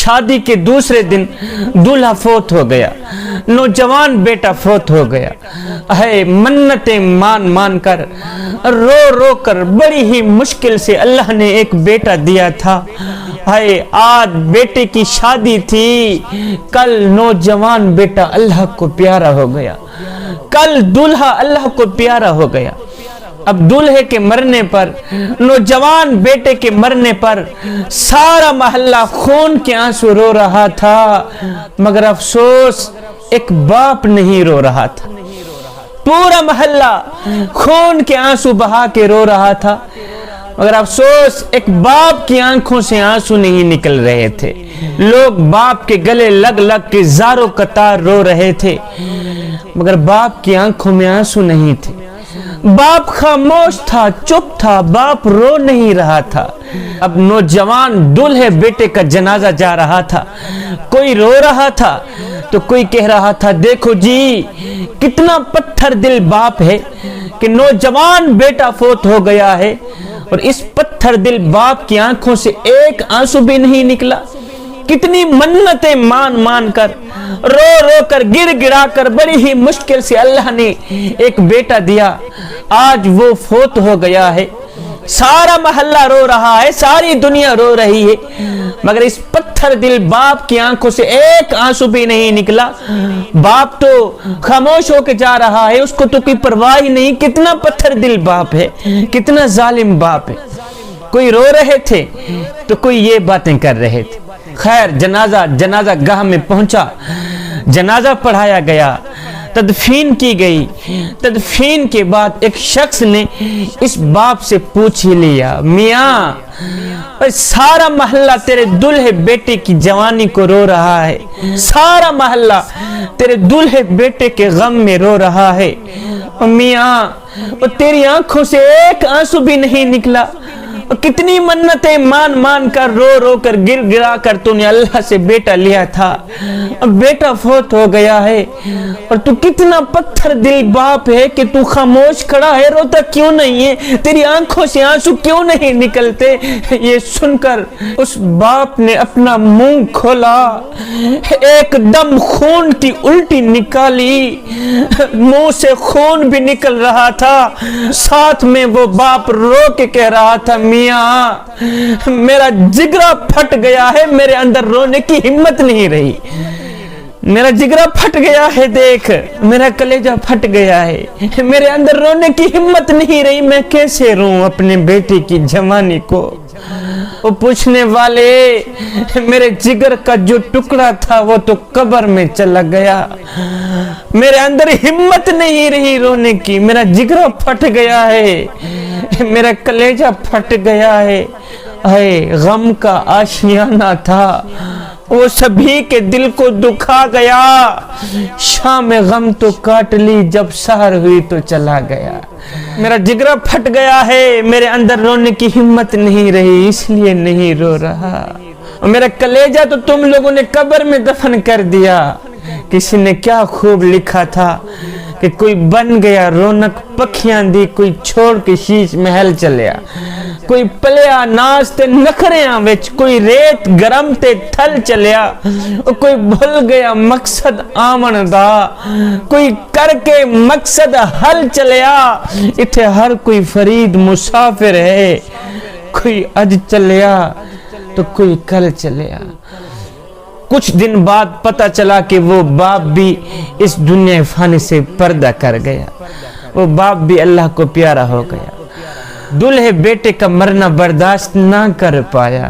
شادی کے دوسرے دن دولہا فوت ہو گیا، نوجوان بیٹا فوت ہو گیا۔ ہے منتیں مان مان کر، رو رو کر، بڑی ہی مشکل سے اللہ نے ایک بیٹا دیا تھا۔ ہے آج بیٹے کی شادی تھی، کل نوجوان بیٹا اللہ کو پیارا ہو گیا، کل دولہا اللہ کو پیارا ہو گیا۔ اب دولہے کے مرنے پر، نوجوان بیٹے کے مرنے پر سارا محلہ خون کے آنسو رو رہا تھا، مگر افسوس ایک باپ نہیں رو رہا تھا۔ پورا محلہ خون کے آنسو بہا کے رو رہا تھا، مگر افسوس ایک باپ کی آنکھوں سے آنسو نہیں نکل رہے تھے۔ لوگ باپ کے گلے لگ لگ کے زاروں قطار رو رہے تھے، مگر باپ کی آنکھوں میں آنسو نہیں تھے۔ باپ خاموش تھا، چپ تھا، باپ رو نہیں رہا تھا۔ اب نوجوان دولہے بیٹے کا جنازہ جا رہا تھا، کوئی رو رہا تھا تو کوئی کہہ رہا تھا دیکھو جی کتنا پتھر دل باپ ہے کہ نوجوان بیٹا فوت ہو گیا ہے اور اس پتھر دل باپ کی آنکھوں سے ایک آنسو بھی نہیں نکلا۔ کتنی منتیں مان مان کر، رو رو کر، گڑ گڑا کر، بڑی ہی مشکل سے اللہ نے ایک بیٹا دیا، آج وہ فوت ہو گیا ہے۔ سارا محلہ رو رہا ہے، ساری دنیا رو رہی ہے، مگر اس پتھر دل باپ کی آنکھوں سے ایک آنسو بھی نہیں نکلا۔ باپ تو خاموش ہو کے جا رہا ہے، اس کو تو کوئی پرواہ ہی نہیں، کتنا پتھر دل باپ ہے، کتنا ظالم باپ ہے۔ کوئی رو رہے تھے تو کوئی یہ باتیں کر رہے تھے۔ خیر جنازہ گاہ میں پہنچا، جنازہ پڑھایا گیا، تدفین کی گئی۔ تدفین کے بعد ایک شخص نے اس باپ سے پوچھ ہی لیا میاں سارا محلہ تیرے دولہے بیٹے کی جوانی کو رو رہا ہے، سارا محلہ تیرے دولہے بیٹے کے غم میں رو رہا ہے، میاں تیری آنکھوں سے ایک آنسو بھی نہیں نکلا، کتنی منتیں مان مان کر، رو رو کر، گڑ گڑا کر تو نے اللہ سے بیٹا لیا تھا، اب بیٹا فوت ہو گیا ہے اور تو کتنا پتھر دل باپ ہے کہ تو خاموش کھڑا ہے، روتا کیوں نہیں ہے، تیری آنکھوں سے آنسو کیوں نہیں نکلتے۔ یہ سن کر اس باپ نے اپنا منہ کھولا، ایک دم خون کی الٹی نکالی، منہ سے خون بھی نکل رہا تھا، ساتھ میں وہ باپ رو کے کہہ رہا تھا میاں میرا جگرہ پھٹ گیا ہے، میرے اندر رونے کی ہمت نہیں رہی، میرا جگرہ پھٹ گیا ہے، دیکھ میرا کلیجہ پھٹ گیا ہے، میرے اندر رونے کی ہمت نہیں رہی، میں کیسے روں اپنے بیٹے کی جوانی کو۔ وہ پوچھنے والے میرے جگر کا جو ٹکڑا تھا وہ تو قبر میں چلا گیا، میرے اندر ہمت نہیں رہی رونے کی، میرا جگر پھٹ گیا ہے، میرا کلیجہ پھٹ گیا ہے۔ غم کا آشیانہ تھا، وہ سبھی کے دل کو دکھا گیا، شام غم تو کاٹ لی جب سحر ہوئی تو چلا گیا، میرا جگرہ پھٹ گیا ہے، میرے اندر رونے کی ہمت نہیں رہی اس لیے نہیں رو رہا، اور میرا کلیجہ تو تم لوگوں نے قبر میں دفن کر دیا۔ کسی نے کیا خوب لکھا تھا کہ کوئی بن گیا رونق پکھیاں دی، کوئی چھوڑ کے شیش محل چلیا، کوئی پلیا ناز تے نخریاں وچ، کوئی ریت گرم تے تھل چلیا، کوئی بھول گیا مقصد آمن دا، کوئی کر کے مقصد حل چلیا، اتھے ہر کوئی فرید مسافر ہے، کوئی اج چلیا تو کوئی کل چلیا۔ کچھ دن بعد پتہ چلا کہ وہ باپ بھی اس دنیا فانی سے پردہ کر گیا، وہ باپ بھی اللہ کو پیارا ہو گیا، دولہے بیٹے کا مرنا برداشت نہ کر پایا،